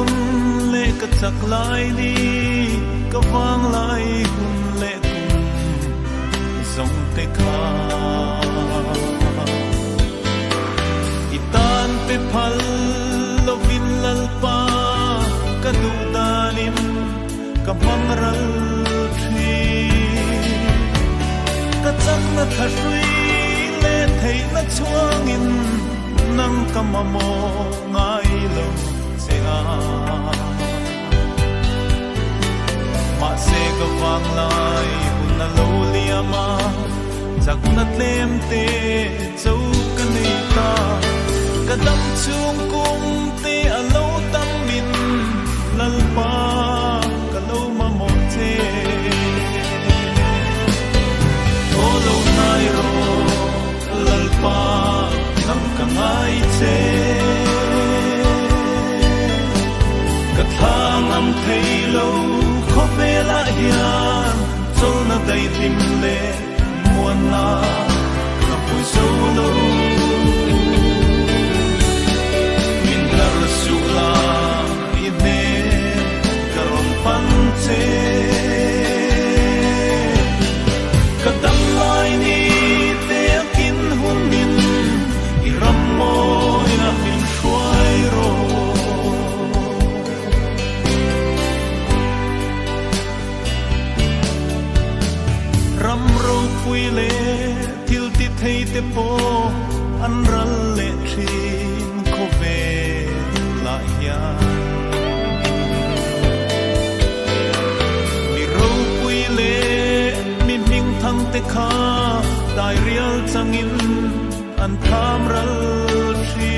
kun le ka chak lai ni ka wang lai kun le kun zong te kha itan pe phal lo vin lal pa ka du danin ka mangral thi ka chak na thrui le thei na chuangin nang kamamo ngai lo senga ma se ka wang lai hun na lo liama chak na tlem te chau ka nei ta ka dam chung kum te a lo tam min lal pa ka lo ma mo te o lo nai ro lal pa nam ka ngai che ka thang am thei lo kho ve la hian chol na dai lim le muan na na pui so lo min lar su la i ne ka ron pan che ka dam lai ni te kin hun min i ram mo ina fin shuai ro ram ro pui le til ti thei te po an ral le thin kho ve la ya mi ro pui le mi ming thang te kha dai rial changin an tham ral thi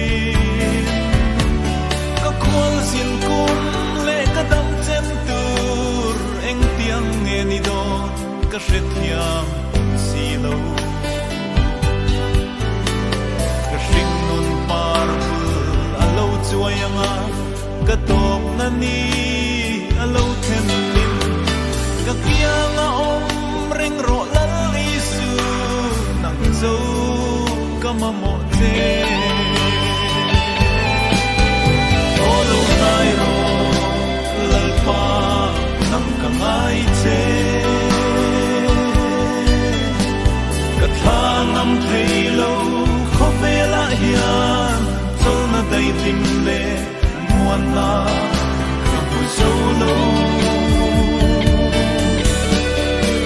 ka khol sin kum le ka dam chen tur eng tiang nge ni do ka hret hiam si lo ka hring nun par a lo chuai anga ka top na ni a lo them lim ka kiang a om reng ro lal isu nang zo ka ma mo te o lo nai ro lal pa nam ka ngai che ka thang am thei lo kho ve la hian chol na dai lim le muan na ka pui so lo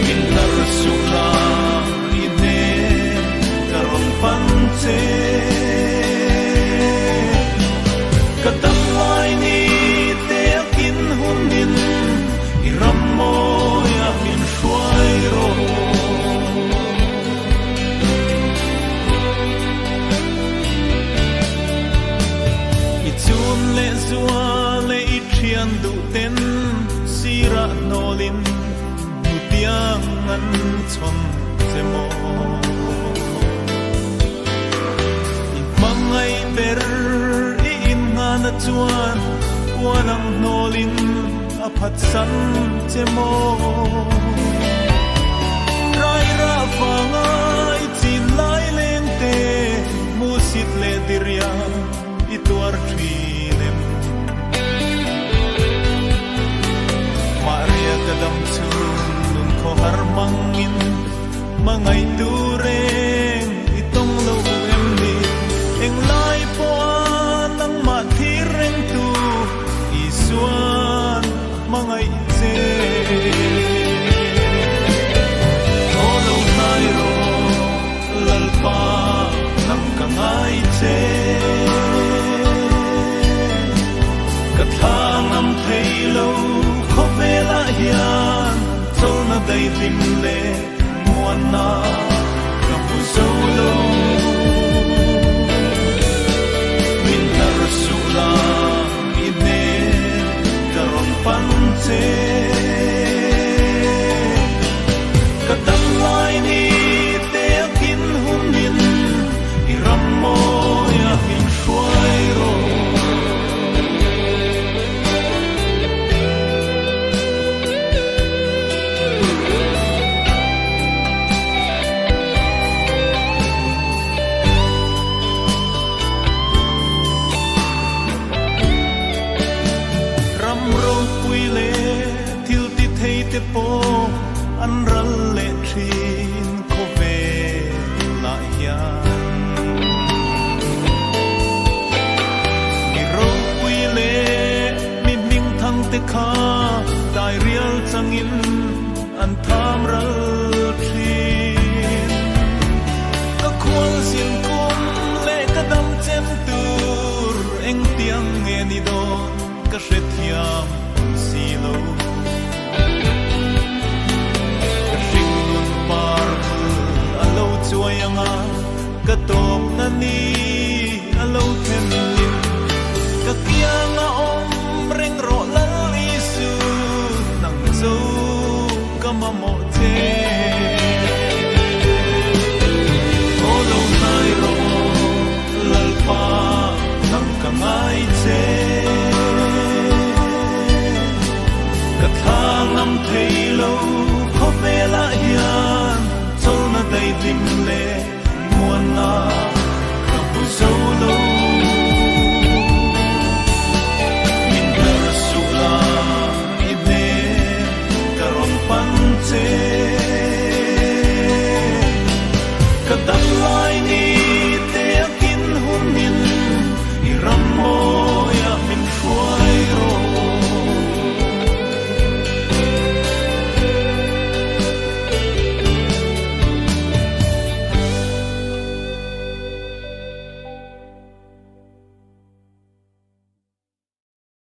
min lar su la i ne ka ron pan che ka dam lai ni te kin hun din i ram mo ya min shuai ro chun le zua le i thian du ten sira nolin mutiang an chon chemo i mangai ber i in na na chuan wanang nolin a phat san chemo rai ra vangai chin lai leng te mu sit le diria i tuar thinem maria kadam chun nun kho har mangin mangai tu reng i tong lo em ni eng lai po nang ma thi reng tu i suan mangai che o lo nai ro lal pa nam ka ngai che thang am thei lo kho ve la hian chol na dai lim le muan na te po an ral le thin ko ve la ya mi ro pui le mi ning thang te kha dai rial changin an tham ral thin ka khwal sin kum le ka dam chen tur eng tiang nge ni do ka hret hiam si lo ka hring nun par alo chuayanga ka top na ni alo them lin ka kianga om reng ro lal isu nang zo ka ma mo the